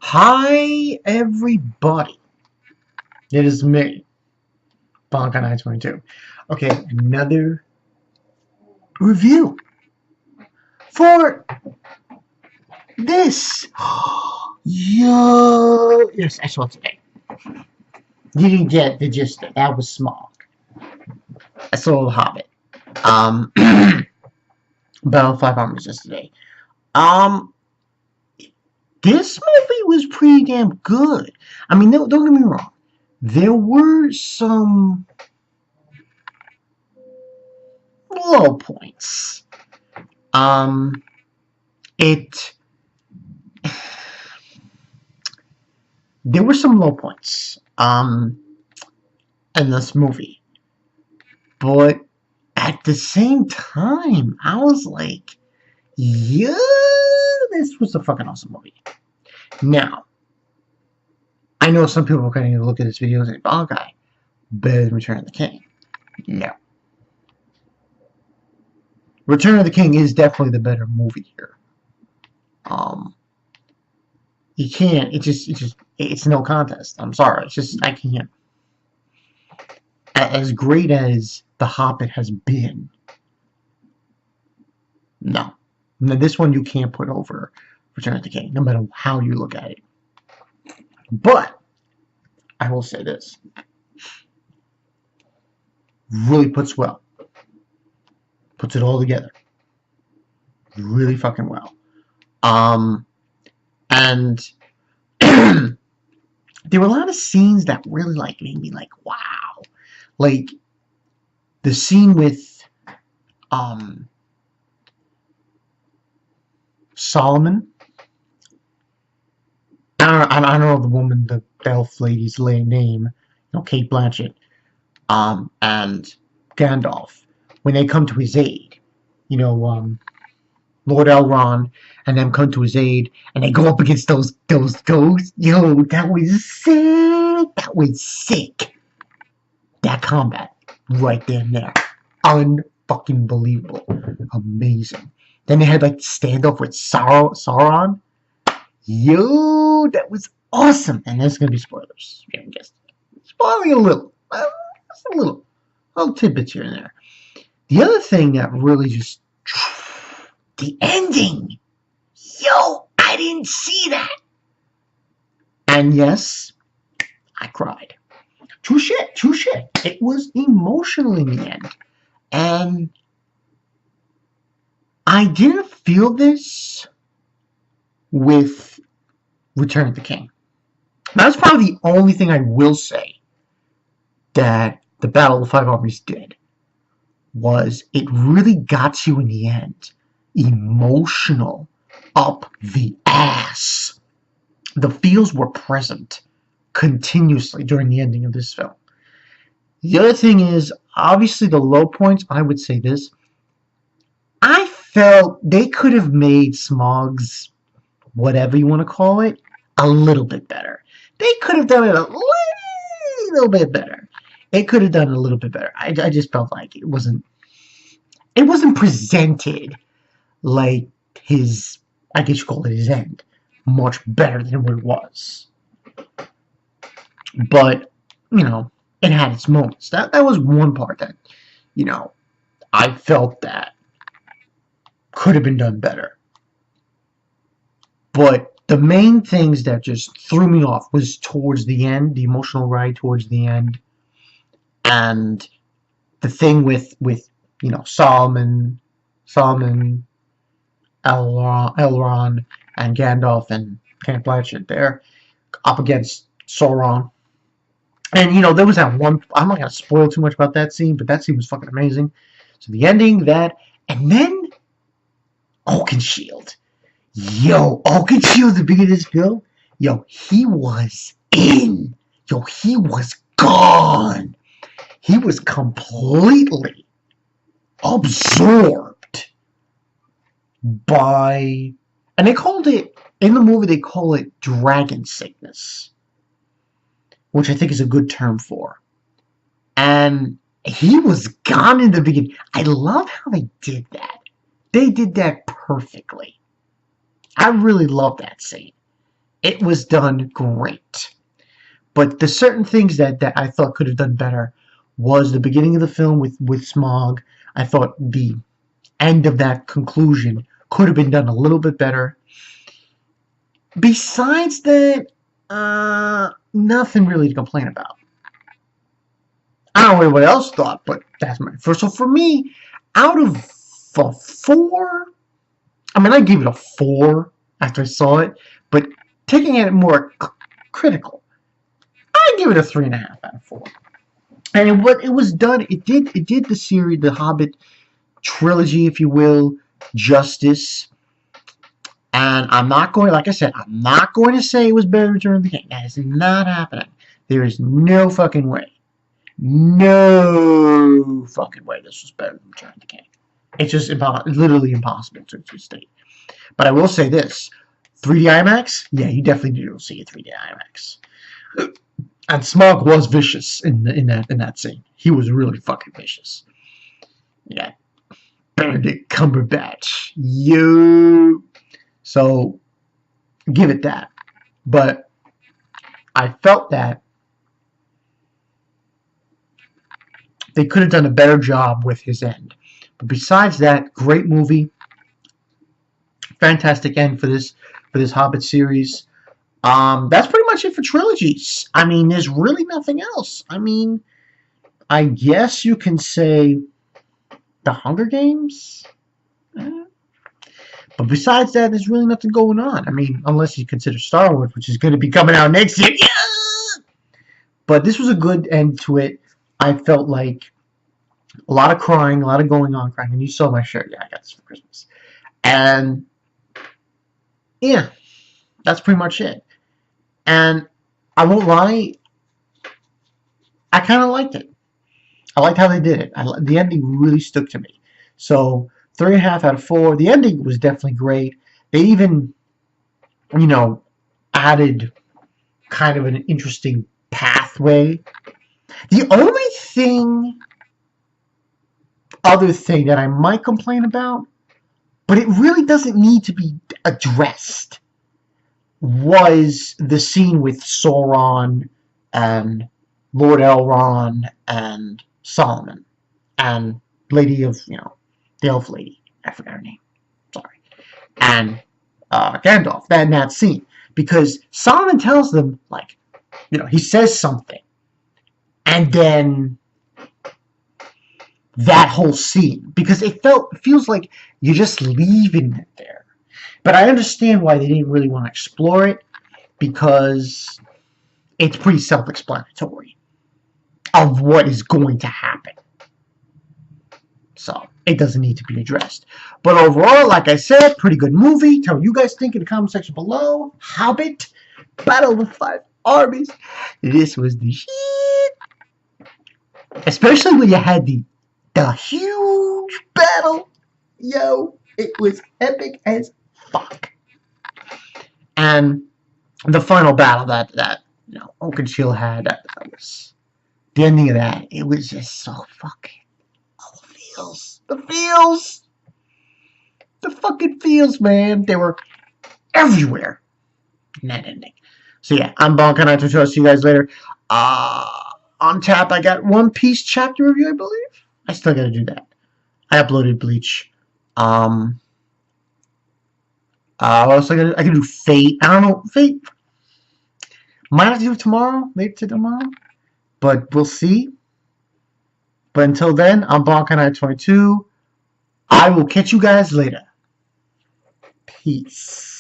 Hi, everybody. It is me, Bonka 922. Okay, another review for this. Yo, yes, I saw it today. You didn't get the gist. That was small. I saw Hobbit. Um, Battle 5 Armies yesterday. Um, this movie was pretty damn good. I mean, don't get me wrong. There were some low points. It there were some low points in this movie, but at the same time I was like, yeah, this was a fucking awesome movie. Now I know some people are going to look at this video and say, oh, okay, better than Return of the King. No, Return of the King is definitely the better movie here. You can't, it's no contest. I'm sorry, it's just, I can't. As great as The Hobbit has been, no. This one you can't put over Return of the King, no matter how you look at it. But I will say this. Really puts it all together. Really fucking well. And there were a lot of scenes that really made me like, wow. Like the scene with Solomon. I don't know the woman, the elf lady's name, Kate Blanchett, and Gandalf, when they come to his aid, Lord Elrond and them come to his aid, and they go up against those ghosts. Yo, that was sick. That was sick. That combat right there and there, unfucking believable, amazing. Then they had like standoff with Sauron. Yo, that was awesome. And there's gonna be spoilers. Yeah, I guess spoiling a little, just a little tidbits here and there. The other thing that really just the ending. Yo, I didn't see that. And yes, I cried. True shit. It was emotional in the end. And I didn't feel this with Return of the King. That's probably the only thing I will say that the Battle of the Five Armies did. Was it really got you in the end. Emotional. Up the ass. The feels were present continuously during the ending of this film. The other thing is, obviously the low points, I would say this. I felt they could have made Smaug's, whatever you want to call it, a little bit better. They could have done it a little bit better. It could have done it a little bit better. I just felt like it wasn't presented like his, I guess you call it his end, much better than what it was. But, it had its moments. That was one part that, I felt that could have been done better. But the main things that just threw me off was towards the end, the emotional ride towards the end, and the thing with Solomon, Elrond, and Gandalf and Kate Blanchett there up against Sauron. And, there was that one, I'm not going to spoil too much about that scene, but that scene was fucking amazing. So the ending, that, and then Oakenshield. Yo, Oakenshield at the beginning of this film, yo, he was in. Yo, he was gone. He was completely absorbed by, and they called it, in the movie they call it dragon sickness, which I think is a good term for. And he was gone in the beginning. I love how they did that. They did that perfectly. I really love that scene. It was done great. But the certain things that I thought could have done better was the beginning of the film with Smog. I thought the end of that conclusion could have been done a little bit better. Besides that, nothing really to complain about. I don't know what else thought, but that's my first. So for me, out of a 4, I mean, I gave it a 4 after I saw it, but taking it more critical, I give it a 3.5 out of 4. And what it was done, it did the series, the Hobbit trilogy, if you will, justice. And I'm not going, like I said, I'm not going to say it was better than Return of the King. That is not happening. There is no fucking way. No fucking way this was better than Return of the King. It's just literally impossible to state. But I will say this. 3D IMAX? Yeah, you definitely do see a 3D IMAX. And Smog was vicious in that scene. He was really fucking vicious. Yeah. Benedict Cumberbatch. Yo. So, give it that. But I felt that they could have done a better job with his end. But besides that, great movie. Fantastic end for this Hobbit series. That's pretty much it for trilogies. I mean, there's really nothing else. I mean, I guess you can say The Hunger Games. But besides that, there's really nothing going on. I mean, unless you consider Star Wars, which is going to be coming out next year. Yeah! But this was a good end to it. I felt like a lot of crying, a lot of going on crying. And you saw my shirt. Yeah, I got this for Christmas. And, yeah, that's pretty much it. And I won't lie, I kind of liked it. I liked how they did it. The ending really stuck to me. So, 3.5 out of 4. The ending was definitely great. They even, added kind of an interesting pathway. The only other thing that I might complain about, but it really doesn't need to be addressed, was the scene with Sauron and Lord Elrond and Solomon and Lady of, the elf lady. I forgot her name. Sorry. And Gandalf. That scene. Because Solomon tells them, he says something. And then that whole scene. Because it feels like you're just leaving it there. But I understand why they didn't really want to explore it. Because it's pretty self-explanatory of what is going to happen. So, it doesn't need to be addressed. But overall, like I said, pretty good movie. Tell me what you guys think in the comment section below. Hobbit, Battle of the 5 Armies. This was the shit. Especially when you had the huge battle. Yo, it was epic as fuck. And the final battle that Oakenshield had, that was the ending of that. It was just so fucking. The fucking feels, man. They were everywhere in that ending. So yeah, I'm Bonk, I'll see you guys later. On tap, I got One Piece chapter review, I believe. I still gotta do that. I uploaded Bleach. What else I can do? Fate. I don't know. Fate. Might have to do it tomorrow. Maybe tomorrow. But we'll see. But until then, I'm Bonk22. I will catch you guys later. Peace.